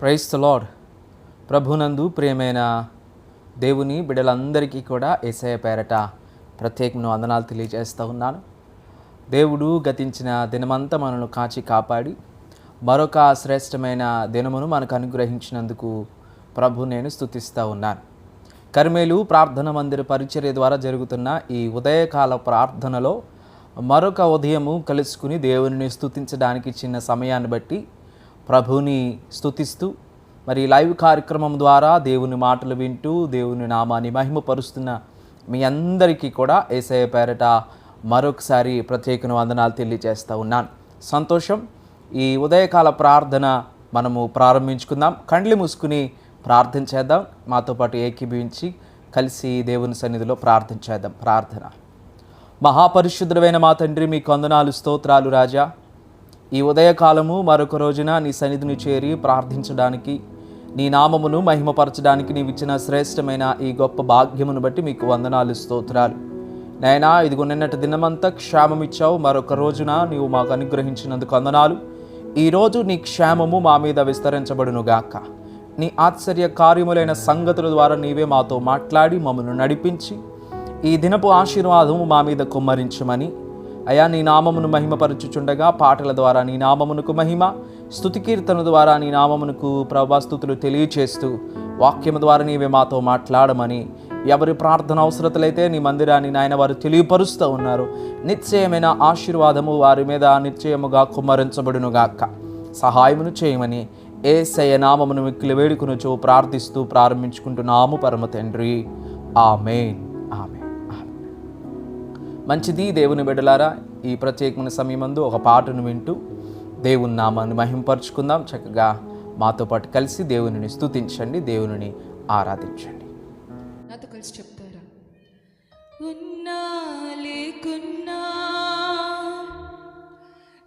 Praise the lord. ప్రభునందు ప్రియమైన దేవుని బిడ్డలందరికీ కూడా యేసయ్య పేరట ప్రత్యేకమైన వందనాలు తెలియజేస్తూ ఉన్నాను. దేవుడు గతించిన దినమంతా మనల్ని కాచి కాపాడి మరొక శ్రేష్టమైన దినమును మనకు అనుగ్రహించినందుకు ప్రభు నేను స్తుతిస్తూ ఉన్నాను. కర్మేలు ప్రార్థన మందిర పరిచర్య ద్వారా జరుగుతున్న ఈ ఉదయకాల ప్రార్థనలో మరొక ఉదయము కలుసుకుని దేవుని స్తుతించడానికి చిన్న సమయాన్ని బట్టి ప్రభుని స్తుతిస్తూ మరి లైవ్ కార్యక్రమం ద్వారా దేవుని మాటలు వింటూ దేవుని నామాన్ని మహిమపరుస్తున్న మీ అందరికీ కూడా యేసయ్య పేరట మరొకసారి ప్రత్యేక వందనాలు తెలియజేస్తూ ఉన్నాను. సంతోషం. ఈ ఉదయకాల ప్రార్థన మనము ప్రారంభించుకుందాం. కండ్లు మూసుకుని ప్రార్థన చేద్దాం. మాతో పాటు ఏకీభవించి కలిసి దేవుని సన్నిధిలో ప్రార్థన చేద్దాం. ప్రార్థన. మహాపరిశుద్ధుడైన మా తండ్రి, మీకు వందనాలు, స్తోత్రాలు రాజా. ఈ ఉదయకాలము మరొక రోజున నీ సన్నిధిని చేరి ప్రార్థించడానికి, నీ నామమును మహిమపరచడానికి నీవు ఇచ్చిన శ్రేష్టమైన ఈ గొప్ప భాగ్యమును బట్టి మీకు వందనాలు, స్తోత్రాలు. నాయనా, ఇదిగో నిన్నటి దినమంతా క్షేమం ఇచ్చావు. మరొక రోజున నీవు మాకు అనుగ్రహించినందుకు వందనాలు. ఈరోజు నీ క్షేమము మా మీద విస్తరించబడునుగాక. నీ ఆశ్చర్య కార్యములైన సంగతుల ద్వారా నీవే మాతో మాట్లాడి మమ్మల్ని నడిపించి ఈ దినపు ఆశీర్వాదము మా మీద కుమ్మరించమని, అయా నీ నామమును మహిమపరచుచుండగా పాటల ద్వారా నీ నామమునకు మహిమ, స్తుతి కీర్తన ద్వారా నీ నామమునకు ప్రభాస్తుతులు తెలియచేస్తూ వాక్యము ద్వారా నీవే మాతో మాట్లాడమని, ఎవరి ప్రార్థన అవసరతలైతే నీ మందిరాన్ని నాయన వారు తెలియపరుస్తూ ఉన్నారు, నిశ్చయమైన ఆశీర్వాదము వారి మీద నిశ్చయముగా కుమ్మరించబడునుగాక. సహాయమును చేయమని యేసయ్య నామమును మిక్కిలి వేడుకొనుచు ప్రార్థిస్తూ ప్రారంభించుకుంటున్నాము పరమ తండ్రి. ఆమేన్. ఆమేన్. మంచిది. దేవుని బిడ్డలారా, ఈ ప్రత్యేకమైన సమయమందు ఒక పాటను వింటూ దేవుని నామాన్ని మహింపరుచుకుందాం. చక్కగా మాతో పాటు కలిసి దేవునిని స్తుతించండి, దేవునిని ఆరాధించండి. నాతో కలిసి చెప్తారా? ఉన్నా లేకున్నా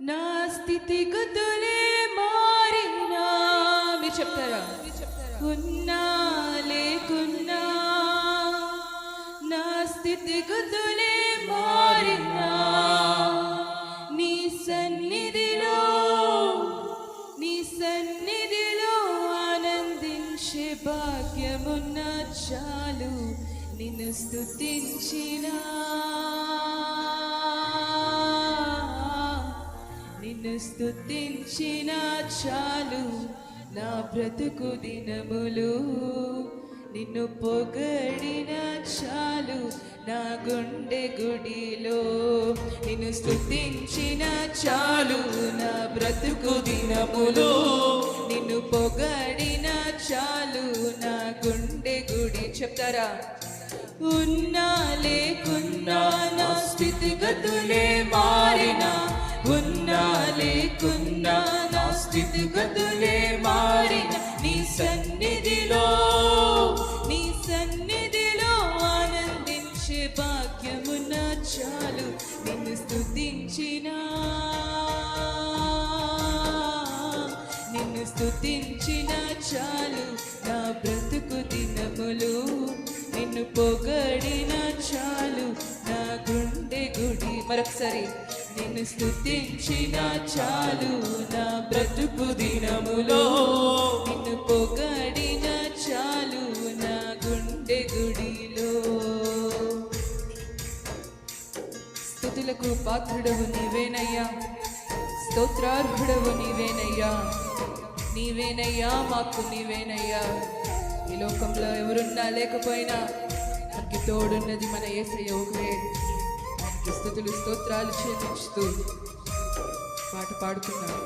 నా స్థితిగతులే మారినా. మీరు చెప్తారా? ఉన్నా లేకున్నా నా స్థితిగతులే మారినా, నీ సన్నిధిలో ఆనందించే భాగ్యమున్న చాలు. నిన్ను స్తుతించినా చాలు. నా బ్రతుకు దినములు నిన్ను పొగడిన చాలు. నా గుండె గుడిలో నిన్ను స్తుతించిన చాలు. నా బ్రతుకు దినములు నిన్ను పొగడిన చాలు. నా గుండె గుడి. చెప్తారా? ఉన్నా లేకున్నా నా స్థితిగతులే మారినా, ఉన్నా లేకున్నా నా స్థితిగతులే మారిన, నీ సన్నిధిలో ఆనందించే భాగ్యమున్న చాలు. నిన్ను స్తుతించిన చాలు. నా బ్రతుకు దినములు నిన్ను పొగడిన చాలు. నా గుండె గుడి. మరొకసారి. నిన్ను స్తుతించిన చాలు. నా బ్రతుకు దినములో నిన్ను పొగడిన చాలు. నా గుండె గుడిలో. స్తుతులకు పాత్రుడవు నీవేనయ్యా, స్తోత్రార్హుడవు నీవేనయ్యా. నీవేనయ్యా, మాకు నీవేనయ్యా. ఈ లోకంలో ఎవరున్నా లేకపోయినా మనకి తోడున్నది మన యేసయ్య ఒకరే. ఆయనకి స్తుతులు స్తోత్రాలు చెల్లించుతూ పాట పాడుతున్నాం.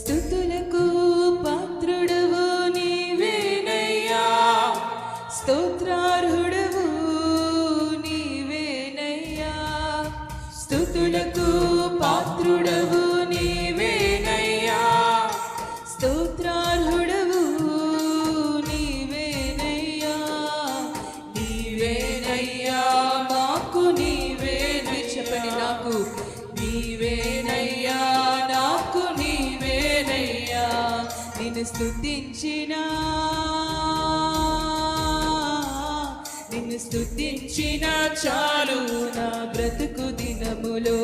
స్తుతులకు పాత్రుడవు నీవేనయ్యా, స్తోత్రార్హుడవు స్తుతించిన చాలు నా బ్రతుకు దినములో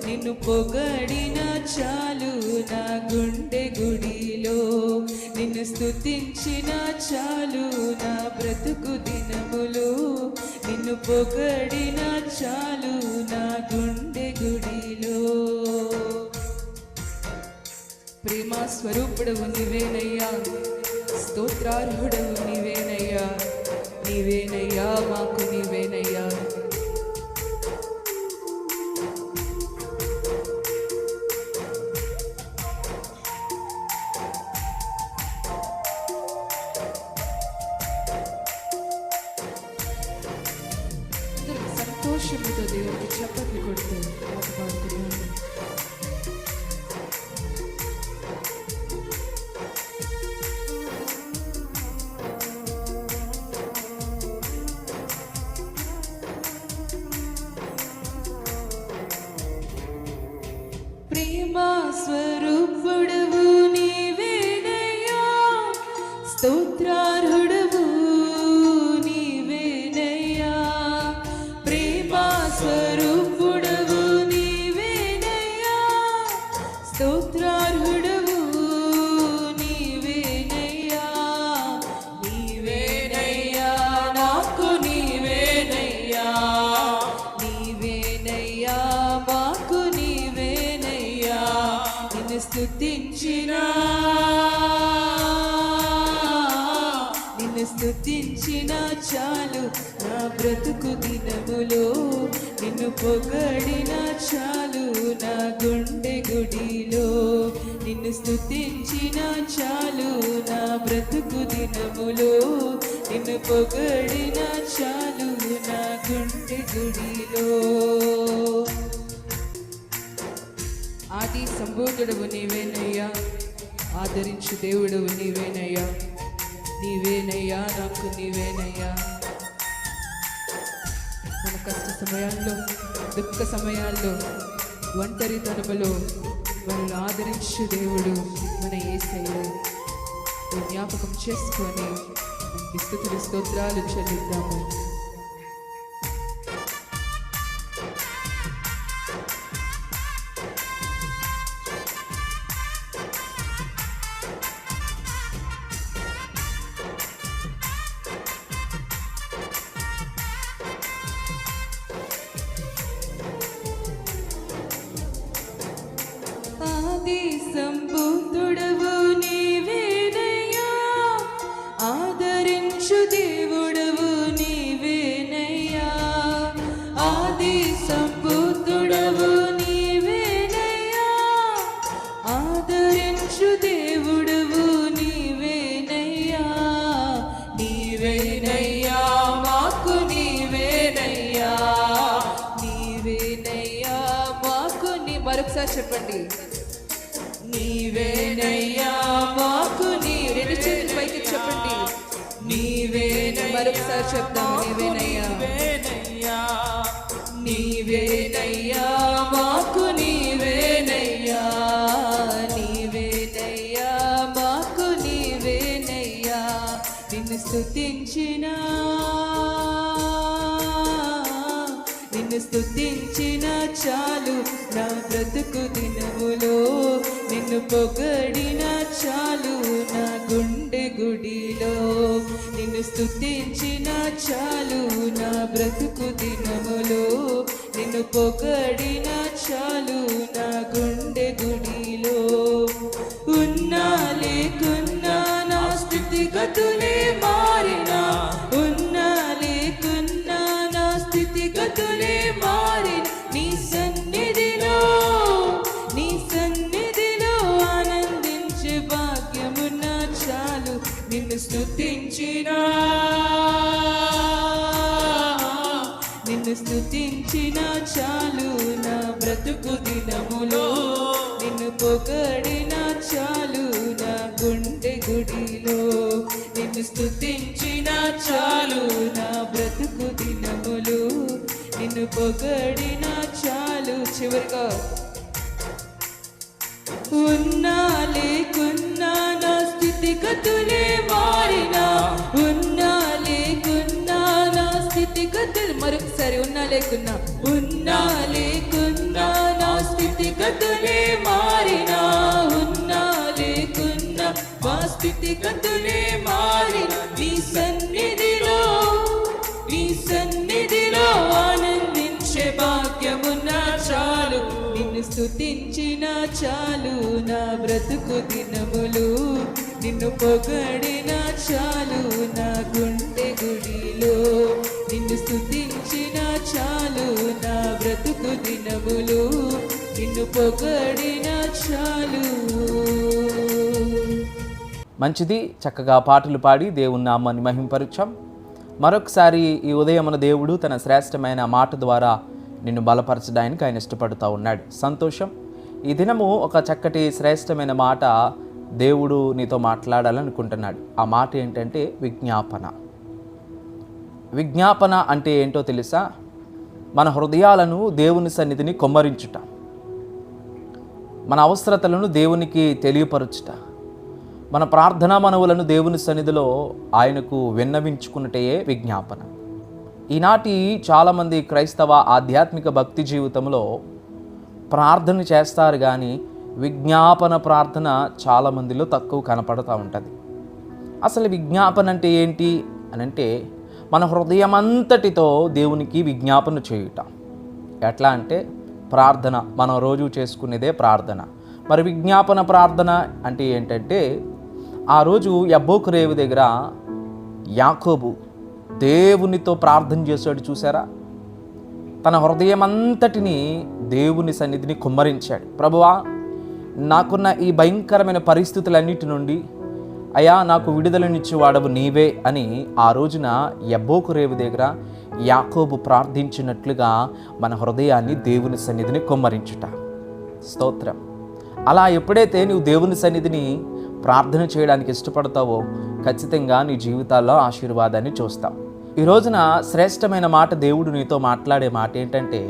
నిన్ను పొగడిన చాలు నా గుండె గుడిలో నిన్ను స్తుతించిన చాలు నా బ్రతుకు దినములో నిన్ను పొగడిన చాలు నా గుండె గుడిలో. ప్రేమ స్వరూపుడవు నీవేనయ్యా, స్తోత్రార్హుడవు నీవేనయ్యా, నీవేనయ్యా మాకు నీవేనయ్యా. సంతోషముతో దేవుడికి చప్పట్లు కొడుతూ పాట పాడుతున్నాను. ప్రేమా స్వరూపుడవు నీవేనయ్యా, స్తోత్రార్హుడవు నీవేనయ్యా. ప్రేమా స్వరూపుడవు నీవేనయ్యా, స్తోత్రార్హుడవు నీవేనయ్యా. నీవేనయ్యా నాకు నీవేనయ్యా, నీవేనయ్యా మాకు నీవేనయ్యా. నిన్ను స్తుతించినా స్తుతించిన చాలు నా బ్రతుకు దినములో నిన్ను పొగడిన చాలు నా గుండె గుడిలో నిన్ను స్తుతించిన చాలు నా బ్రతుకు దినములో నిన్ను పొగడిన చాలు నా గుండె గుడిలో. ఆది సంబోధుడవు నీవేనయ్యా, ఆదరించు దేవుడవు నీవేనయ్యా, నీవేనయ్యా నాకు నీవేనయ్యా. మన కష్ట సమయాల్లో, దుఃఖ సమయాల్లో, ఒంటరితనములో మనల్ని ఆదరించు దేవుడు మన యేసయ్య. జ్ఞాపకం చేసుకొని స్తుతులు స్తోత్రాలు చెల్లిద్దాము. ఆది సంబోధుడవు నీవేనయ్యా, ఆదరించు దేవుడవు నీవేనయ్యా. ఆది సంబోధుడవు నీవేనయ్యా, ఆదరించు దేవుడవు నీవేనయ్యా. నీవేనయ్యా మాకు నీవేనయ్యా, నీవేనయ్యా మాకు మరొకసారి చెప్పండి. నీవేనయ్యా మాకు రెండు చేతులు పైకి చెప్పండి. నీవేనయ్యా మరొకసారి చెప్తాము. నీవేనయ్యా, నీవేనయ్యా మాకు నీవేనయ్యా, నీవేనయ్యా మాకు నీవేనయ్యా. నిన్ను స్తుతించినా స్తుతించిన చాలు నా బ్రతుకు దినములో నిన్ను పొగడిన చాలు నా గుండె గుడిలో నిన్ను స్తుతించిన చాలు నా బ్రతుకు దినములో నిన్ను పొగడిన చాలు నా గుండె గుడిలో. ఉన్నా లేకున్నా నా స్థితిగతులే మారినా, ఉన్నా లేకున్నా నా స్థితిగతులే మారిన నీ సన్నిధిలో ఆనందించే భాగ్యమున్న చాలు. నిన్ను స్తుతించిన చాలు నా బ్రతుకు దినములో నిన్ను పొగడిన చాలు నా గుండె గుడిలో నిన్ను స్తుతించిన చాలు నా బ్రతుకు దినములు నిన్ను పొగడిన చాలు. చివరిగా ఉన్నా లేకున్నా నా స్థితి స్థితిగతులే మారినా, ఉన్నా లేకున్నా నా స్థితిగతులు, మరొకసారి ఉన్నా లేకున్నా, ఉన్నా లేకున్నా నా స్థితిగతులే మారినా, ఉన్నా లేకున్నా మా స్థితిగతులే మారినా, నీ సన్నిధిలో ఆనందించే భాగ్యమున్నా చాలు, నిన్ను స్తుతించిన చాలు నా బ్రతుకు దినములు, నిన్ను పొగడిన చాలు నా గుండె గుడిలో, నిన్ను స్తుతించిన చాలు నా బ్రతుకు దినములు, నిన్ను పొగడిన చాలు. మంచిది, చక్కగా పాటలు పాడి దేవుని నామాన్ని మహింపరచాం. మరొకసారి ఈ ఉదయమున దేవుడు తన శ్రేష్టమైన మాట ద్వారా నిన్ను బలపరచడానికి ఆయన ఇష్టపడుతూ ఉన్నాడు. సంతోషం. ఈ దినము ఒక చక్కటి శ్రేష్టమైన మాట దేవుడు నీతో మాట్లాడాలనుకుంటున్నాడు. ఆ మాట ఏంటంటే విజ్ఞాపన. విజ్ఞాపన అంటే ఏంటో తెలుసా? మన హృదయాలను దేవుని సన్నిధిని కొమ్మరించుట, మన అవసరతలను దేవునికి తెలియపరచుట, మన ప్రార్థనా మనవులను దేవుని సన్నిధిలో ఆయనకు విన్నవించుకున్నటే విజ్ఞాపన. ఈనాటి చాలామంది క్రైస్తవ ఆధ్యాత్మిక భక్తి జీవితంలో ప్రార్థన చేస్తారు, కానీ విజ్ఞాపన ప్రార్థన చాలామందిలో తక్కువ కనపడుతూ ఉంటుంది. అసలు విజ్ఞాపన అంటే ఏంటి అని అంటే, మన హృదయమంతటితో దేవునికి విజ్ఞాపన చేయుట. ఎట్లా అంటే ప్రార్థన, మనం రోజు చేసుకునేదే ప్రార్థన. మరి విజ్ఞాపన ప్రార్థన అంటే ఏంటంటే, ఆ రోజు యబ్బోకు రేవు దగ్గర యాకోబు దేవునితో ప్రార్థన చేశాడు. చూసారా? తన హృదయమంతటిని దేవుని సన్నిధిని కుమ్మరించాడు. ప్రభువా, నాకున్న ఈ భయంకరమైన పరిస్థితులన్నిటి నుండి అయా నాకు విడుదలనిచ్చేవాడవు నీవే అని ఆ రోజున యబ్బోకు రేవు దగ్గర యాకోబు ప్రార్థించినట్లుగా మన హృదయాన్ని దేవుని సన్నిధిని కుమ్మరించుట. స్తోత్రం. అలా ఎప్పుడైతే నువ్వు దేవుని సన్నిధిని ప్రార్థన చేయడానికి ఇష్టపడతావో ఖచ్చితంగా నీ జీవితాల్లో ఆశీర్వాదాన్ని చూస్తావు. ఈ రోజున శ్రేష్టమైన మాట దేవుడు నీతో మాట్లాడే మాట ఏంటంటే,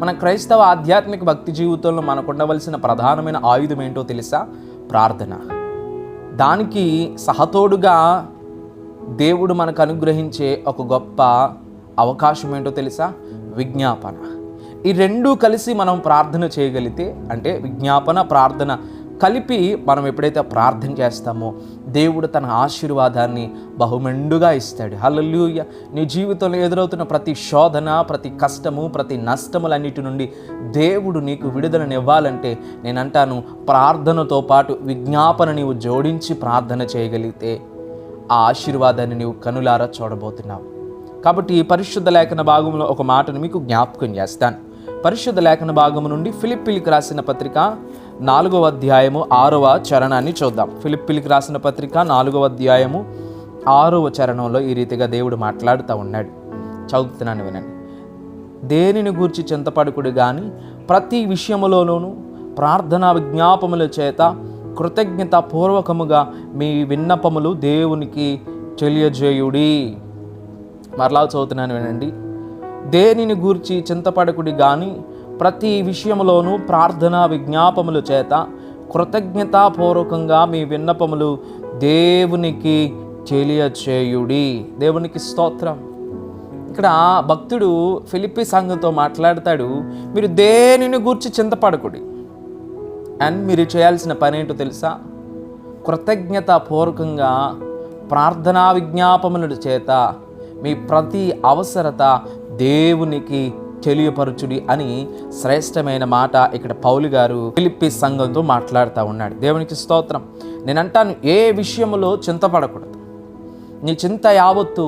మన క్రైస్తవ ఆధ్యాత్మిక భక్తి జీవితంలో మనకు ఉండవలసిన ప్రధానమైన ఆయుధం ఏంటో తెలుసా? ప్రార్థన. దానికి సహతోడుగా దేవుడు మనకు అనుగ్రహించే ఒక గొప్ప అవకాశం ఏంటో తెలుసా? విజ్ఞాపన. ఈ రెండూ కలిసి మనం ప్రార్థన చేయగలిగితే, అంటే విజ్ఞాపన ప్రార్థన కలిపి మనం ఎప్పుడైతే ప్రార్థన చేస్తామో దేవుడు తన ఆశీర్వాదాన్ని బహుమెండుగా ఇస్తాడు. హల్లెలూయా. నీ జీవితంలో ఎదురవుతున్న ప్రతి శోధన, ప్రతి కష్టము, ప్రతి నష్టములన్నిటి నుండి దేవుడు నీకు విడుదలనివ్వాలంటే నేను అంటాను, ప్రార్థనతో పాటు విజ్ఞాపన నీవు జోడించి ప్రార్థన చేయగలిగితే ఆ ఆశీర్వాదాన్ని నీవు కనులారా చూడబోతున్నావు. కాబట్టి పరిశుద్ధ లేఖన భాగంలో ఒక మాటను మీకు జ్ఞాపకం చేస్తాను. పరిశుద్ధ లేఖన భాగము నుండి ఫిలిప్పీలకు రాసిన పత్రిక 4వ అధ్యాయము 6వ చరణాన్ని చూద్దాం. ఫిలిప్పీలకు రాసిన పత్రిక 4వ అధ్యాయము 6వ చరణంలో ఈ రీతిగా దేవుడు మాట్లాడుతూ ఉన్నాడు. చదువుతున్నాను, వినండి. దేనిని గూర్చి చింతపడకుడు కానీ ప్రతి విషయములోనూ ప్రార్థనా విజ్ఞాపముల చేత కృతజ్ఞత పూర్వకముగా మీ విన్నపములు దేవునికి తెలియజేయుడి. మరలా చదువుతున్నాను, వినండి. దేనిని గూర్చి చింతపడకుడి కానీ ప్రతి విషయంలోనూ ప్రార్థనా విజ్ఞాపముల చేత కృతజ్ఞతాపూర్వకంగా మీ విన్నపములు దేవునికి తెలియచేయుడి. దేవునికి స్తోత్రం. ఇక్కడ భక్తుడు ఫిలిప్పీ సంఘంతో మాట్లాడతాడు, మీరు దేనిని గూర్చి చింతపడకుడి. అండ్ మీరు చేయాల్సిన పని ఏంటో తెలుసా? కృతజ్ఞతాపూర్వకంగా ప్రార్థనా విజ్ఞాపముల చేత మీ ప్రతి అవసరత దేవునికి తెలియపరచుడి అని శ్రేష్టమైన మాట ఇక్కడ పౌలు గారు ఫిలిప్పీ సంఘంతో మాట్లాడుతూ ఉన్నాడు. దేవునికి స్తోత్రం. నేనంటాను, ఏ విషయంలో చింతపడకూడదు. నీ చింత యావత్తు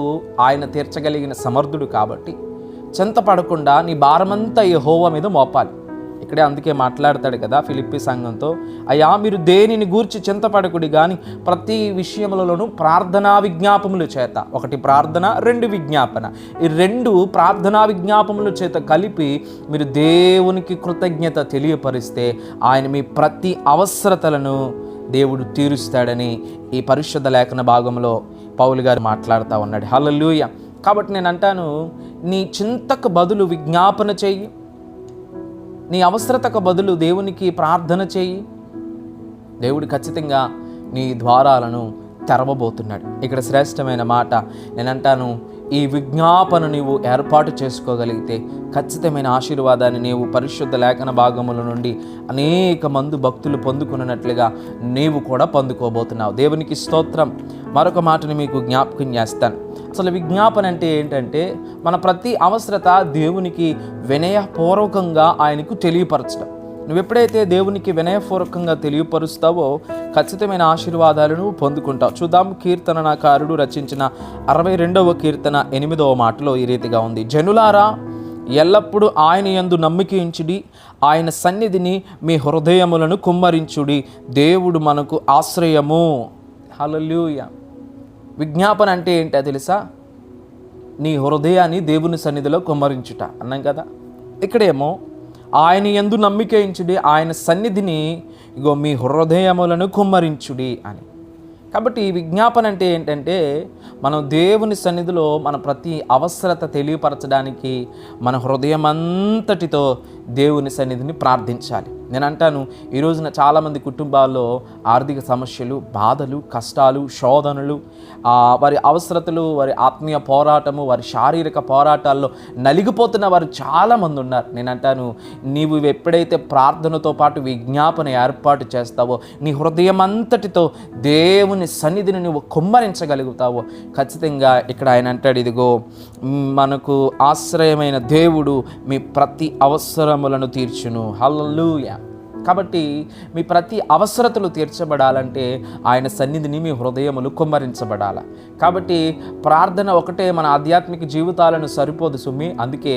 ఆయన తీర్చగలిగిన సమర్థుడు కాబట్టి చింతపడకుండా నీ భారమంతా యెహోవా మీద మోపాలి. ఇక్కడే అందుకే మాట్లాడతాడు కదా ఫిలిప్పీ సంఘంతో, అయ్యా మీరు దేనిని గూర్చి చింతపడకుడి కానీ ప్రతి విషయములలోనూ ప్రార్థనా విజ్ఞాపముల చేత, ఒకటి ప్రార్థన, రెండు విజ్ఞాపన, ఈ రెండు ప్రార్థనా విజ్ఞాపముల చేత కలిపి మీరు దేవునికి కృతజ్ఞత తెలియపరిస్తే ఆయన మీ ప్రతి అవసరతలను దేవుడు తీరుస్తాడని ఈ పరిశుద్ధ లేఖన భాగంలో పౌలు గారు మాట్లాడుతూ ఉన్నాడు. హల్లెలూయా. కాబట్టి నేను అంటాను, నీ చింతకు బదులు విజ్ఞాపన చెయ్యి, నీ అవసరతకు బదులు దేవునికి ప్రార్థన చేయి. దేవుడు ఖచ్చితంగా నీ ద్వారాలను తెరవబోతున్నాడు. ఇక్కడ శ్రేష్టమైన మాట నేనంటాను, ఈ విజ్ఞాపన నీవు ఏర్పాటు చేసుకోగలిగితే ఖచ్చితమైన ఆశీర్వాదాన్ని నీవు పరిశుద్ధ లేఖన భాగముల నుండి అనేక మంది భక్తులు పొందుకున్నట్లుగా నీవు కూడా పొందుకోబోతున్నావు. దేవునికి స్తోత్రం. మరొక మాటని మీకు జ్ఞాపకం చేస్తాను. అసలు విజ్ఞాపన అంటే ఏంటంటే మన ప్రతి అవసరత దేవునికి వినయపూర్వకంగా ఆయనకు తెలియపరచడం. నువ్వు ఎప్పుడైతే దేవునికి వినయపూర్వకంగా తెలియపరుస్తావో ఖచ్చితమైన ఆశీర్వాదాలను పొందుకుంటావు. చూద్దాం, కీర్తనకారుడు రచించిన 62వ కీర్తన 8వ మాటలో ఈ రీతిగా ఉంది. జనులారా, ఎల్లప్పుడూ ఆయన యందు నమ్మిక ఉంచుడి, ఆయన సన్నిధిని మీ హృదయములను కుమ్మరించుడి, దేవుడు మనకు ఆశ్రయము. హల్లెలూయా. విజ్ఞాపన అంటే ఏంటో తెలుసా? నీ హృదయాన్ని దేవుని సన్నిధిలో కుమ్మరించుట అన్నాం కదా. ఇక్కడేమో ఆయన యందు నమ్మిక ఉంచుడి, ఆయన సన్నిధిని ఇగో మీ హృదయములను కుమ్మరించుడి అని. కాబట్టి ఈ విజ్ఞాపన అంటే ఏంటంటే మనం దేవుని సన్నిధిలో మన ప్రతి అవసరత తెలియపరచడానికి మన హృదయం అంతటితో దేవుని సన్నిధిని ప్రార్థించాలి. నేను అంటాను, ఈ రోజున చాలామంది కుటుంబాల్లో ఆర్థిక సమస్యలు, బాధలు, కష్టాలు, శోధనలు, వారి అవసరతలు, వారి ఆత్మీయ పోరాటము, వారి శారీరక పోరాటాల్లో నలిగిపోతున్న వారు చాలామంది ఉన్నారు. నేను అంటాను, నీవు ఎప్పుడైతే ప్రార్థనతో పాటు విజ్ఞాపన ఏర్పాటు చేస్తావో నీ హృదయం అంతటితో దేవుని సన్నిధిని నువ్వు కుమ్మరించగలుగుతావో ఖచ్చితంగా ఇక్కడ ఆయన అంటాడు, ఇదిగో మనకు ఆశ్రయమైన దేవుడు మీ ప్రతి అవసరములను తీర్చును. హల్లెలూయా. కాబట్టి మీ ప్రతి అవసరతలు తీర్చబడాలంటే ఆయన సన్నిధిని మీ హృదయములు కుమ్మరించబడాలి. కాబట్టి ప్రార్థన ఒకటే మన ఆధ్యాత్మిక జీవితాలను సరిపోదు సుమ్మి. అందుకే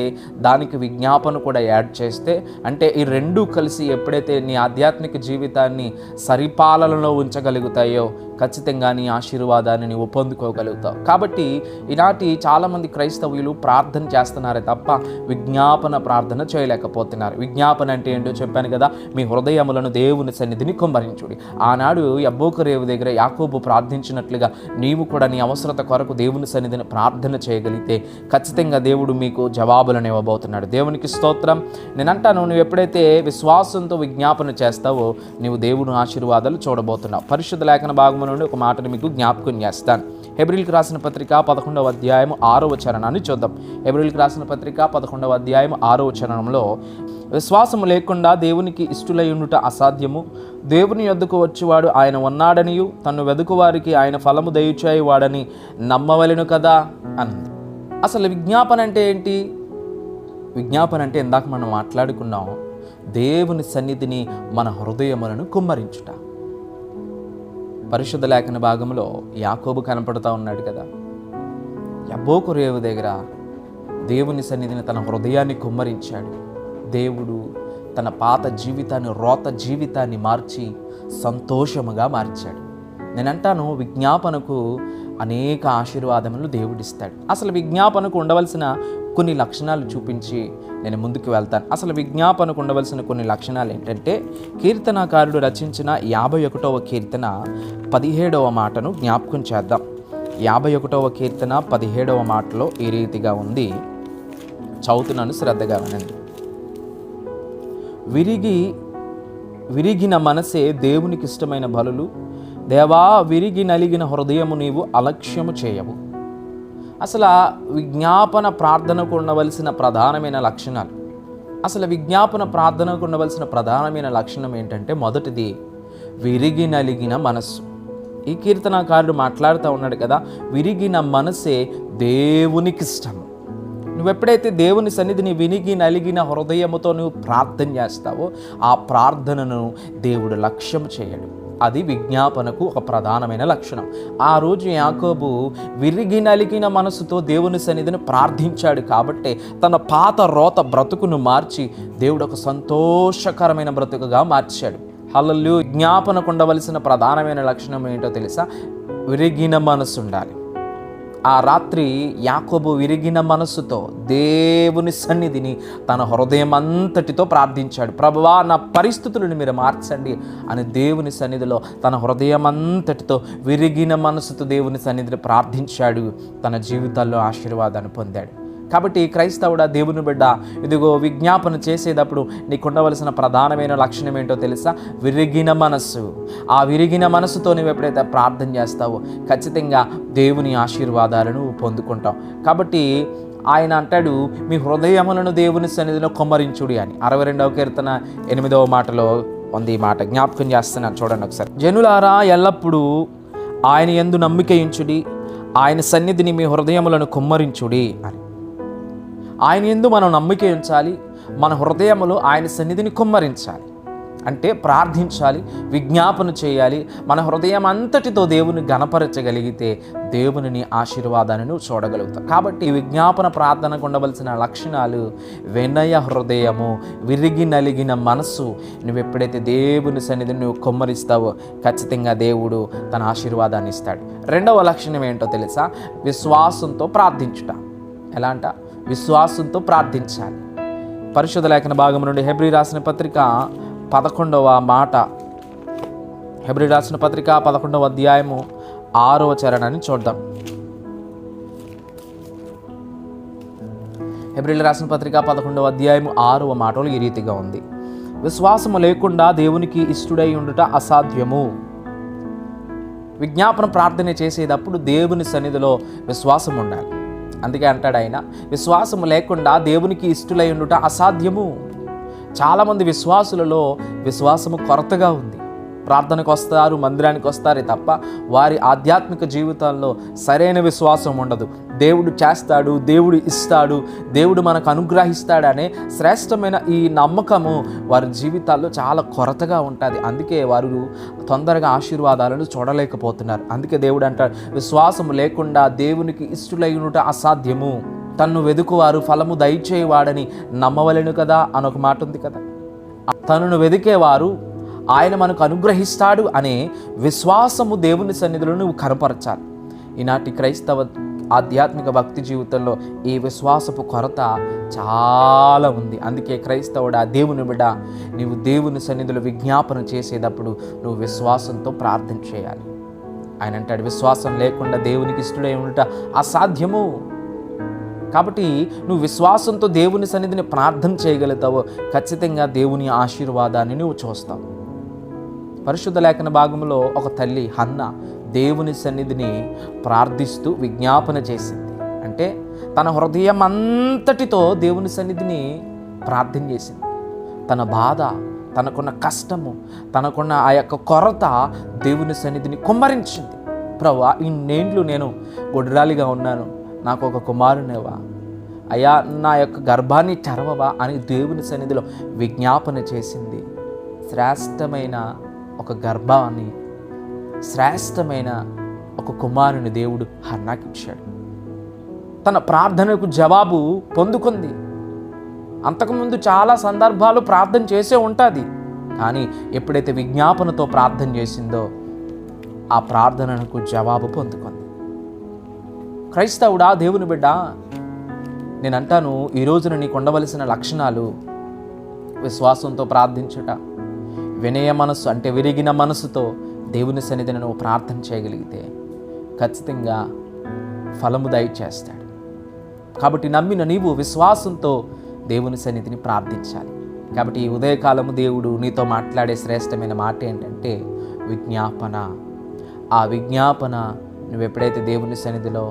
దానికి విజ్ఞాపన కూడా యాడ్ చేస్తే, అంటే ఈ రెండూ కలిసి ఎప్పుడైతే నీ ఆధ్యాత్మిక జీవితాన్ని సరిపాలనలో ఉంచగలుగుతాయో ఖచ్చితంగా నీ ఆశీర్వాదాన్ని నువ్వు పొందుకోగలుగుతావు. కాబట్టి ఈనాటి చాలామంది క్రైస్తవులు ప్రార్థన చేస్తున్నారే తప్ప విజ్ఞాపన ప్రార్థన చేయలేకపోతున్నారు. విజ్ఞాపన అంటే ఏంటో చెప్పాను కదా, మీ హృదయములను దేవుని సన్నిధిని కుమ్మరించుడి. ఆనాడు యబ్బోకు రేవు దగ్గర యాకోబు ప్రార్థించినట్లుగా నీవు కూడా నీ అవసరత కొరకు దేవుని సన్నిధిని ప్రార్థన చేయగలిగితే ఖచ్చితంగా దేవుడు మీకు జవాబులను ఇవ్వబోతున్నాడు. దేవునికి స్తోత్రం. నేనంటాను, నువ్వు ఎప్పుడైతే విశ్వాసంతో విజ్ఞాపన చేస్తావో నీవు దేవుని ఆశీర్వాదాలు చూడబోతున్నావు. పరిశుద్ధ లేఖన భాగం నుండి ఒక మాటను మీకు జ్ఞాపకం చేస్తాను. హెబ్రీయులకు రాసిన పత్రిక 11వ అధ్యాయం 6వ చరణాన్ని చూద్దాం. హెబ్రీయులకు రాసిన పత్రిక 11వ అధ్యాయం 6వ చరణంలో, విశ్వాసము లేకుండా దేవునికి ఇష్టులై ఉండుట అసాధ్యము, దేవుని యొద్దకు వచ్చేవాడు ఆయన ఉన్నాడనియు తను వెదుకువారికి ఆయన ఫలము దయచేయువాడని నమ్మవలెను కదా అన్నది. అసలు విజ్ఞాపన అంటే ఏంటి? విజ్ఞాపన అంటే ఇందాక మనం మాట్లాడుకున్నాం, దేవుని సన్నిధిని మన హృదయములను కుమ్మరించుట. పరిశుద్ధ లేఖన భాగంలో యాకోబు కనపడుతూ ఉన్నాడు కదా, యబ్బోకు రేవు దగ్గర దేవుని సన్నిధిని తన హృదయాన్ని కుమ్మరించాడు. దేవుడు తన పాత జీవితాన్ని, రోత జీవితాన్ని మార్చి సంతోషముగా మార్చాడు. నేనంటాను, విజ్ఞాపనకు అనేక ఆశీర్వాదములు దేవుడిస్తాడు. అసలు విజ్ఞాపనకు ఉండవలసిన కొన్ని లక్షణాలు చూపించి నేను ముందుకు వెళ్తాను. అసలు విజ్ఞాపనకు ఉండవలసిన కొన్ని లక్షణాలు ఏంటంటే, కీర్తనకారుడు రచించిన 51వ కీర్తన 17వ మాటను జ్ఞాపకం చేద్దాం. 51వ కీర్తన 17వ మాటలో ఈ రీతిగా ఉంది, చదువుతున్నాను, శ్రద్ధగా వినండి. విరిగిన మనసే దేవునికి ఇష్టమైన బలులు, దేవా విరిగి నలిగిన హృదయము నీవు అలక్ష్యము చేయవు. అసలు విజ్ఞాపన ప్రార్థనకు ఉండవలసిన ప్రధానమైన లక్షణాలు, అసలు విజ్ఞాపన ప్రార్థనకు ఉండవలసిన ప్రధానమైన లక్షణం ఏంటంటే, మొదటిది విరిగి నలిగిన మనస్సు. ఈ కీర్తనకారుడు మాట్లాడుతూ ఉన్నాడు కదా, విరిగిన మనసే దేవునికి ఇష్టము. నువ్వెప్పుడైతే దేవుని సన్నిధిని వినిగి నలిగిన హృదయముతో నువ్వు ప్రార్థన చేస్తావో ఆ ప్రార్థనను దేవుడు లక్ష్యం చేయడు. అది విజ్ఞాపనకు ఒక ప్రధానమైన లక్షణం. ఆ రోజు యాకోబు విరిగి నలిగిన మనసుతో దేవుని సన్నిధిని ప్రార్థించాడు కాబట్టి తన పాత రోత బ్రతుకును మార్చి దేవుడు ఒక సంతోషకరమైన బ్రతుకుగా మార్చాడు. హల్లెలూయా. విజ్ఞాపనకు ఉండవలసిన ప్రధానమైన లక్షణం ఏంటో తెలుసా? విరిగిన మనసు ఉండాలి. ఆ రాత్రి యాకోబు విరిగిన మనస్సుతో దేవుని సన్నిధిని తన హృదయం అంతటితో ప్రార్థించాడు. ప్రభువా, నా పరిస్థితులను మీరు మార్చండి అని దేవుని సన్నిధిలో తన హృదయం అంతటితో విరిగిన మనస్సుతో దేవుని సన్నిధిని ప్రార్థించాడు. తన జీవితాల్లో ఆశీర్వాదాన్ని పొందాడు. కాబట్టి క్రైస్తవుడా, దేవుని బిడ్డ, ఇదిగో విజ్ఞాపన చేసేటప్పుడు నీకు ఉండవలసిన ప్రధానమైన లక్షణం ఏంటో తెలుసా? విరిగిన మనస్సు. ఆ విరిగిన మనస్సుతో నువ్వు ఎప్పుడైతే ప్రార్థన చేస్తావో ఖచ్చితంగా దేవుని ఆశీర్వాదాలను పొందుకుంటావు. కాబట్టి ఆయన అంటాడు, మీ హృదయములను దేవుని సన్నిధిలో కొమ్మరించుడి అని. 62వ కీర్తన 8వ మాటలో ఉంది. ఈ మాట జ్ఞాపకం చేస్తున్నాను, చూడండి ఒకసారి. జనులారా, ఎల్లప్పుడూ ఆయన యందు నమ్మిక ఉంచుడి, ఆయన సన్నిధిని మీ హృదయములను కొమ్మరించుడి అని. ఆయన యందు మనం నమ్మిక ఉంచాలి, మన హృదయములో ఆయన సన్నిధిని కుమ్మరించాలి. అంటే ప్రార్థించాలి, విజ్ఞాపన చేయాలి. మన హృదయం అంతటితో దేవుని గణపరచగలిగితే దేవుని ఆశీర్వాదాలను చూడగలుగుతాం. కాబట్టి ఈ విజ్ఞాపన ప్రార్థనకు ఉండవలసిన లక్షణాలు: వినయ హృదయము, విరిగి నలిగిన మనస్సు. నువ్వు ఎప్పుడైతే దేవుని సన్నిధిని నువ్వు కుమ్మరిస్తావో ఖచ్చితంగా దేవుడు తన ఆశీర్వాదాన్ని ఇస్తాడు. రెండవ లక్షణం ఏంటో తెలుసా? విశ్వాసంతో ప్రార్థించుట. ఎలా అంట? విశ్వాసంతో ప్రార్థించాలి. పరిశుద్ధ లేఖన భాగం నుండి హెబ్రీ రాసిన పత్రిక 11వ మాట, హెబ్రీ రాసిన పత్రిక 11వ అధ్యాయము 6వ చరణాన్ని చూద్దాం. హెబ్రీలు రాసిన పత్రిక 11వ అధ్యాయము 6వ మాటలు ఈ రీతిగా ఉంది: విశ్వాసము లేకుండా దేవునికి ఇష్టుడై ఉండుట అసాధ్యము. విజ్ఞాపన ప్రార్థన చేసేటప్పుడు దేవుని సన్నిధిలో విశ్వాసం ఉండాలి. అందుకే అంటాడు ఆయన, విశ్వాసము లేకుండా దేవునికి ఇష్టులై ఉండుట అసాధ్యము. చాలామంది విశ్వాసులలో విశ్వాసము కొరతగా ఉంది. ప్రార్థనకు వస్తారు, మందిరానికి వస్తారే తప్ప వారి ఆధ్యాత్మిక జీవితాల్లో సరైన విశ్వాసం ఉండదు. దేవుడు చేస్తాడు, దేవుడు ఇస్తాడు, దేవుడు మనకు అనుగ్రహిస్తాడనే శ్రేష్టమైన ఈ నమ్మకము వారి జీవితాల్లో చాలా కొరతగా ఉంటుంది. అందుకే వారు తొందరగా ఆశీర్వాదాలను చూడలేకపోతున్నారు. అందుకే దేవుడు అంటాడు, విశ్వాసము లేకుండా దేవునికి ఇష్టులై ఉండుట అసాధ్యము. తన్ను వెదుకువారు ఫలము దయచేవాడని నమ్మవలెను కదా అని ఒక మాట ఉంది కదా. తనను వెదికేవారు ఆయన మనకు అనుగ్రహిస్తాడు అనే విశ్వాసము దేవుని సన్నిధిలో నువ్వు కనపరచాలి. ఈనాటి క్రైస్తవ ఆధ్యాత్మిక భక్తి జీవితంలో ఈ విశ్వాసపు కొరత చాలా ఉంది. అందుకే క్రైస్తవుడా, దేవుని బిడ్డ, నీవు దేవుని సన్నిధిలో విజ్ఞాపన చేసేటప్పుడు నువ్వు విశ్వాసంతో ప్రార్థన చేయాలి. ఆయన అంటాడు, విశ్వాసం లేకుండా దేవునికి ఇష్టడై ఉండట అసాధ్యము. కాబట్టి నువ్వు విశ్వాసంతో దేవుని సన్నిధిని ప్రార్థన చేయగలుగుతావో ఖచ్చితంగా దేవుని ఆశీర్వాదాన్ని నువ్వు చూస్తావు. పరిశుద్ధ లేఖన భాగంలో ఒక తల్లి హన్న దేవుని సన్నిధిని ప్రార్థిస్తూ విజ్ఞాపన చేసింది. అంటే తన హృదయం అంతటితో దేవుని సన్నిధిని ప్రార్థన చేసింది. తన బాధ, తనకున్న కష్టము, తనకున్న ఆ యొక్క కొరత దేవుని సన్నిధిని కుమ్మరించింది. ప్రభువా, ఇన్నేండ్లు నేను గొడ్రాలిగా ఉన్నాను, నాకు ఒక కుమారునివా అయ్యా, నా యొక్క గర్భాన్ని తెరవవా అని దేవుని సన్నిధిలో విజ్ఞాపన చేసింది. శ్రేష్టమైన ఒక గర్భాన్ని, శ్రేష్టమైన ఒక కుమారుని దేవుడు హన్నాకి ఇచ్చాడు. తన ప్రార్థనకు జవాబు పొందుకుంది. అంతకుముందు చాలా సందర్భాలు ప్రార్థన చేసే ఉంటుంది, కానీ ఎప్పుడైతే విజ్ఞాపనతో ప్రార్థన చేసిందో ఆ ప్రార్థనకు జవాబు పొందుకుంది. క్రైస్తవుడా, దేవుని బిడ్డ, నేను అంటాను, ఈ రోజున నీకు ఉండవలసిన లక్షణాలు: విశ్వాసంతో ప్రార్థించుట, వినయ మనస్సు అంటే విరిగిన మనసుతో దేవుని సన్నిధిని నువ్వు ప్రార్థన చేయగలిగితే ఖచ్చితంగా ఫలము దయచేస్తాడు. కాబట్టి నమ్మిన నీవు విశ్వాసంతో దేవుని సన్నిధిని ప్రార్థించాలి. కాబట్టి ఈ ఉదయకాలము దేవుడు నీతో మాట్లాడే శ్రేష్టమైన మాట ఏంటంటే విజ్ఞాపన. ఆ విజ్ఞాపన నువ్వు ఎప్పుడైతే దేవుని సన్నిధిలో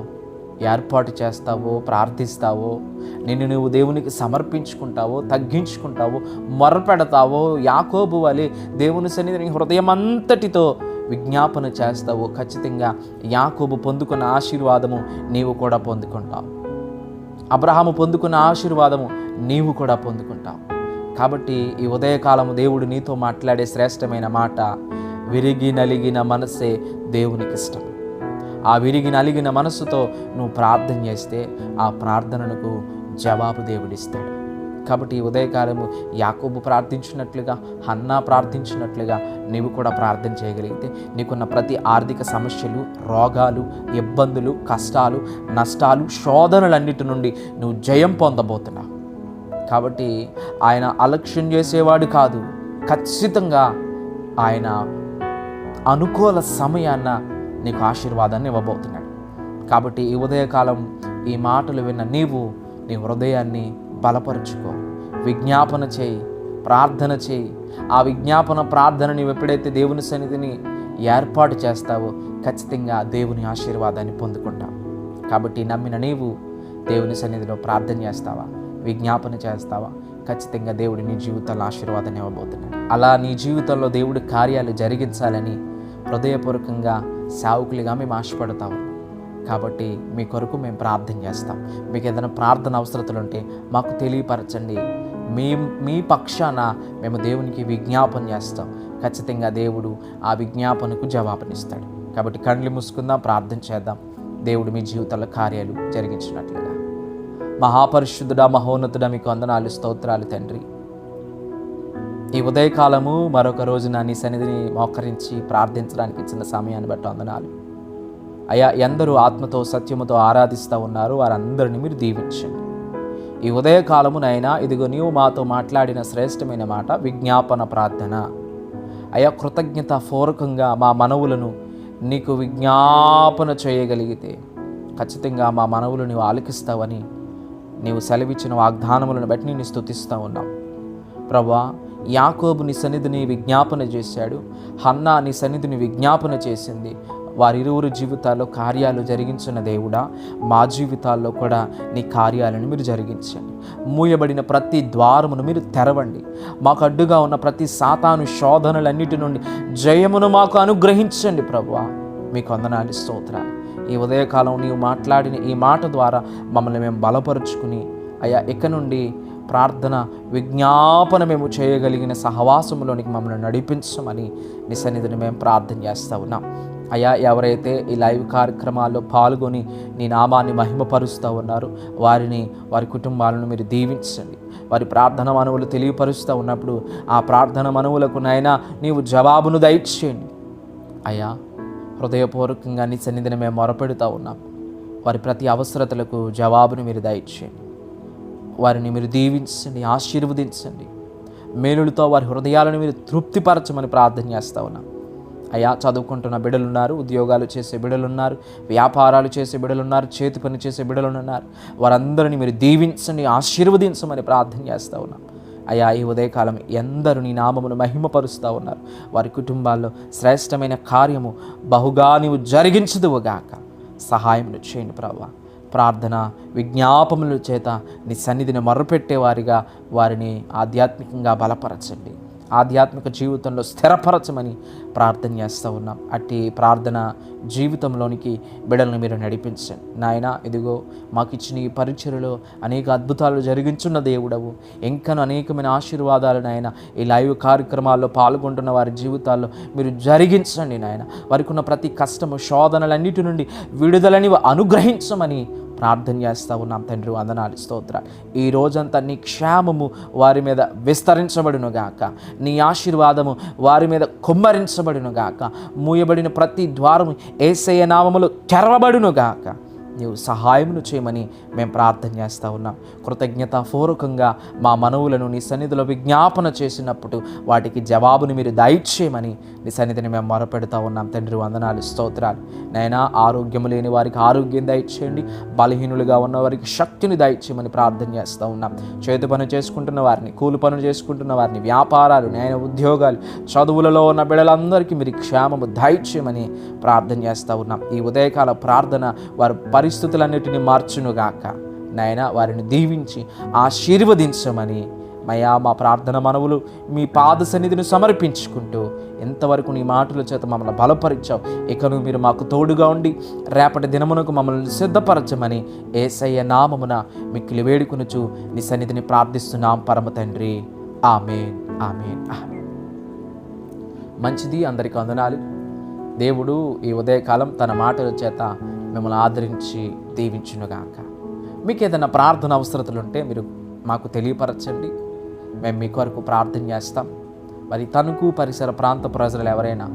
ఏర్పాటు చేస్తావో, ప్రార్థిస్తావో, నిన్ను నువ్వు దేవునికి సమర్పించుకుంటావో, తగ్గించుకుంటావో, మొరపెడతావో, యాకోబు వలె దేవుని సన్నిధిని హృదయం అంతటితో విజ్ఞాపన చేస్తావో ఖచ్చితంగా యాకోబు పొందుకున్న ఆశీర్వాదము నీవు కూడా పొందుకుంటావు. అబ్రహాము పొందుకున్న ఆశీర్వాదము నీవు కూడా పొందుకుంటావు. కాబట్టి ఈ ఉదయకాలము దేవుడు నీతో మాట్లాడే శ్రేష్టమైన మాట: విరిగి నలిగిన మనస్సే దేవునికి ఇష్టం. ఆ విరిగి నలిగిన మనస్సుతో నువ్వు ప్రార్థన చేస్తే ఆ ప్రార్థనకు జవాబు దేవుడిస్తాడు. కాబట్టి ఈ ఉదయకాలము యాకోబు ప్రార్థించినట్లుగా, హన్నా ప్రార్థించినట్లుగా నీవు కూడా ప్రార్థన చేయగలిగితే నీకున్న ప్రతి ఆర్థిక సమస్యలు, రోగాలు, ఇబ్బందులు, కష్టాలు, నష్టాలు, శోధనలన్నిటి నుండి నువ్వు జయం పొందబోతున్నావు. కాబట్టి ఆయన అలక్ష్యం చేసేవాడు కాదు. ఖచ్చితంగా ఆయన అనుకూల సమయాన్న నీకు ఆశీర్వాదాన్ని ఇవ్వబోతున్నాడు. కాబట్టి ఈ ఉదయకాలం ఈ మాటలు విన్న నీవు నీ హృదయాన్ని బలపరుచుకో, విజ్ఞాపన చేయి, ప్రార్థన చేయి. ఆ విజ్ఞాపన ప్రార్థన నీవు ఎప్పుడైతే దేవుని సన్నిధిని ఏర్పాటు చేస్తావో ఖచ్చితంగా దేవుని ఆశీర్వాదాన్ని పొందుకుంటావు. కాబట్టి నమ్మిన నీవు దేవుని సన్నిధిలో ప్రార్థన చేస్తావా, విజ్ఞాపన చేస్తావా, ఖచ్చితంగా దేవుడు నీ జీవితంలో ఆశీర్వాదాన్ని ఇవ్వబోతున్నాడు. అలా నీ జీవితంలో దేవుడి కార్యాలు జరిగించాలని హృదయపూర్వకంగా సేవకులుగా మేము ఆశపడతాము. కాబట్టి మీ కొరకు మేము ప్రార్థన చేస్తాం. మీకు ఏదైనా ప్రార్థన అవసరతలు ఉంటే మాకు తెలియపరచండి. మీ పక్షాన మేము దేవునికి విజ్ఞాపన చేస్తాం. ఖచ్చితంగా దేవుడు ఆ విజ్ఞాపనకు జవాబునిస్తాడు. కాబట్టి కళ్ళు మూసుకుందాం, ప్రార్థన చేద్దాం. దేవుడు మీ జీవితంలో కార్యాలు జరిగించినట్లుగా. మహాపరిశుద్ధుడా, మహోన్నతుడా, మీకు వందనాలు, స్తోత్రాలు తండ్రి. ఈ ఉదయకాలము మరొక రోజున నీ సన్నిధిని మోకరించి ప్రార్థించడానికి ఇచ్చిన సమయాన్ని బట్టి వందనాలు అయ్యా. ఎందరూ ఆత్మతో సత్యముతో ఆరాధిస్తూ ఉన్నారు, వారందరినీ మీరు దీవించండి. ఈ ఉదయకాలము నైనా ఇదిగో నీవు మాతో మాట్లాడిన శ్రేష్టమైన మాట విజ్ఞాపన ప్రార్థన అయ్యా. కృతజ్ఞత పూర్వకంగా మా మనవులను నీకు విజ్ఞాపన చేయగలిగితే ఖచ్చితంగా మా మనవులు నీవు ఆలకిస్తావని నీవు సెలవిచ్చిన వాగ్దానములను బట్టి నేను స్తుతిస్తూ ఉన్నావు ప్రభువా. యాకోబు నీ సన్నిధిని విజ్ఞాపన చేశాడు, హన్నా నీ సన్నిధిని విజ్ఞాపన చేసింది. వారిరువురు జీవితాల్లో కార్యాలు జరిగించిన దేవుడా, మా జీవితాల్లో కూడా నీ కార్యాలను మీరు జరిగించండి. మూయబడిన ప్రతి ద్వారమును మీరు తెరవండి. మాకు అడ్డుగా ఉన్న ప్రతి సాతాను శోధనలన్నిటి నుండి జయమును మాకు అనుగ్రహించండి ప్రభువా. మీకు వందనాలు, స్తోత్రాలు. ఈ ఉదయకాలం నీవు మాట్లాడిన ఈ మాట ద్వారా మమ్మల్ని మేము బలపరుచుకుని అయ్యా ఇక నుండి ప్రార్థన విజ్ఞాపన మేము చేయగలిగిన సహవాసంలోనికి మమ్మల్ని నడిపించమని నీ సన్నిధిని మేము ప్రార్థన చేస్తూ ఉన్నాం అయ్యా. ఎవరైతే ఈ లైవ్ కార్యక్రమాల్లో పాల్గొని నీ నామాన్ని మహిమపరుస్తూ ఉన్నారో వారిని, వారి కుటుంబాలను మీరు దీవించండి. వారి ప్రార్థన మనవులు తెలియపరుస్తూ ఉన్నప్పుడు ఆ ప్రార్థన మనవులకు నైనా నీవు జవాబును దయచేయండి అయ్యా. హృదయపూర్వకంగా నీ సన్నిధిని మేము మొరపెడుతూ ఉన్నాం. వారి ప్రతి అవసరతలకు జవాబును మీరు దయచేయండి. వారిని మీరు దీవించండి, ఆశీర్వదించండి. మేలులతో వారి హృదయాలను మీరు తృప్తిపరచమని ప్రార్థన చేస్తూ ఉన్నాం అయ్యా. చదువుకుంటున్న బిడ్డలున్నారు, ఉద్యోగాలు చేసే బిడ్డలున్నారు, వ్యాపారాలు చేసే బిడ్డలున్నారు, చేతి పని చేసే బిడ్డలున్నారు. వారందరినీ మీరు దీవించండి, ఆశీర్వదించమని ప్రార్థన చేస్తూ ఉన్నాం అయ్యా. ఈ ఉదయకాలం ఎందరూ నీ నామమును మహిమపరుస్తూ ఉన్నారు. వారి కుటుంబాల్లో శ్రేష్టమైన కార్యము బహుగా నీవు జరిగించదువుగాక. సహాయం చేయండి ప్రభువా. ప్రార్థన విజ్ఞాపముల చేత నీ సన్నిధిని మొర్రపెట్టేవారిగా వారిని ఆధ్యాత్మికంగా బలపరచండి, ఆధ్యాత్మిక జీవితంలో స్థిరపరచమని ప్రార్థన చేస్తూ ఉన్నాం. అట్టి ప్రార్థన జీవితంలోనికి బిడ్డలను మీరు నడిపించండి నాయన. ఇదిగో మాకు ఇచ్చిన ఈ పరిచర్యలో అనేక అద్భుతాలు జరిగించున్న దేవుడవు. ఇంకను అనేకమైన ఆశీర్వాదాలు నాయన ఈ లైవ్ కార్యక్రమాల్లో పాల్గొంటున్న వారి జీవితాల్లో మీరు జరిగించండి నాయన. వారికి ఉన్న ప్రతి కష్టము శోధనలన్నిటి నుండి విడుదలని అనుగ్రహించమని ప్రార్థన చేస్తూ ఉన్నాం తండ్రి. వందనాలు, స్తోత్రాలు. ఈ రోజంతా నీ క్షేమము వారి మీద విస్తరించబడును గాక, నీ ఆశీర్వాదము వారి మీద కుమ్మరించబడును గాక. మూయబడిన ప్రతి ద్వారము యేసయ్య నామములో తెరవబడును గాక. నీవు సహాయమును చేయమని మేము ప్రార్థన చేస్తూ ఉన్నాం. కృతజ్ఞతాపూర్వకంగా మా మనవులను నీ సన్నిధిలో విజ్ఞాపన చేసినప్పుడు వాటికి జవాబుని మీరు దయచేయమని నీ సన్నిధిని మేము మొరపెడుతూ ఉన్నాం తండ్రి. వందనాలు, స్తోత్రాలు. నైనా ఆరోగ్యము లేని వారికి ఆరోగ్యం దయచేయండి, బలహీనులుగా ఉన్న వారికి శక్తిని దయచేయమని ప్రార్థన చేస్తూ ఉన్నాం. చేతి పనులు చేసుకుంటున్న వారిని, కూలి పనులు చేసుకుంటున్న వారిని, వ్యాపారాలు, నాయన ఉద్యోగాలు, చదువులలో ఉన్న బిడ్డలందరికీ మీరు క్షేమము దయచేయమని ప్రార్థన చేస్తూ ఉన్నాం. ఈ ఉదయకాల ప్రార్థన వారి పరిస్థితులన్నిటిని మార్చునుగాక నాయన. వారిని దీవించి ఆశీర్వదించమని మయా మా ప్రార్థన మనవులు మీ పాద సన్నిధిని సమర్పించుకుంటూ ఎంతవరకు నీ మాటల చేత మమ్మల్ని బలపరిచావు. ఇకను మీరు మాకు తోడుగా ఉండి రేపటి దినమునకు మమ్మల్ని సిద్ధపరచమని యేసయ్య నామమున మిక్కిలి వేడుకొనుచు నీ సన్నిధిని ప్రార్థిస్తున్నాం పరమ తండ్రి. ఆమేన్, ఆమేన్, ఆమేన్. మంచిది, అందరికీ వందనాలు. దేవుడు ఈ ఉదయకాలం తన మాటల చేత మిమ్మల్ని ఆదరించి దీవించునుగాక. మీకు ఏదైనా ప్రార్థన అవసరతలు ఉంటే మీరు మాకు తెలియపరచండి, మేము మీ కొరకు ప్రార్థన చేస్తాం. మరి తణుకు పరిసర ప్రాంత ప్రజలు ఎవరైనా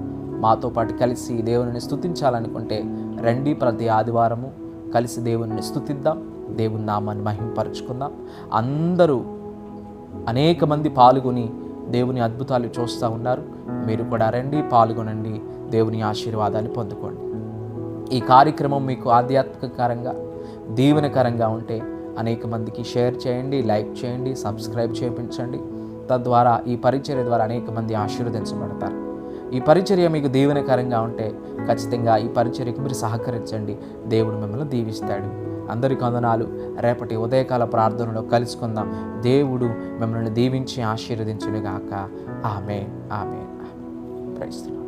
మాతో పాటు కలిసి దేవుని స్తుతించాలనుకుంటే రండి. ప్రతి ఆదివారము కలిసి దేవుని స్తుతిద్దాం, దేవుని నామాన్ని మహింపరచుకుందాం. అందరూ అనేక మంది పాల్గొని దేవుని అద్భుతాలు చూస్తూ ఉన్నారు. మీరు కూడా రండి, పాల్గొనండి, దేవుని ఆశీర్వాదాన్ని పొందుకోండి. ఈ కార్యక్రమం మీకు ఆధ్యాత్మికకరంగా దీవెనకరంగా ఉంటే అనేక మందికి షేర్ చేయండి, లైక్ చేయండి, సబ్స్క్రైబ్ చేయించండి. తద్వారా ఈ పరిచర్య ద్వారా అనేక మంది ఆశీర్వదించబడతారు. ఈ పరిచర్య మీకు దీవెనకరంగా ఉంటే ఖచ్చితంగా ఈ పరిచర్యకు మీరు సహకరించండి. దేవుడు మిమ్మల్ని దీవిస్తాడు. అందరికీ వందనాలు. రేపటి ఉదయకాల ప్రార్థనలో కలుసుకుందాం. దేవుడు మిమ్మల్ని దీవించి ఆశీర్వదించునుగాక. ఆమేన్, ఆమేన్, ఆమేన్. Praise the lord.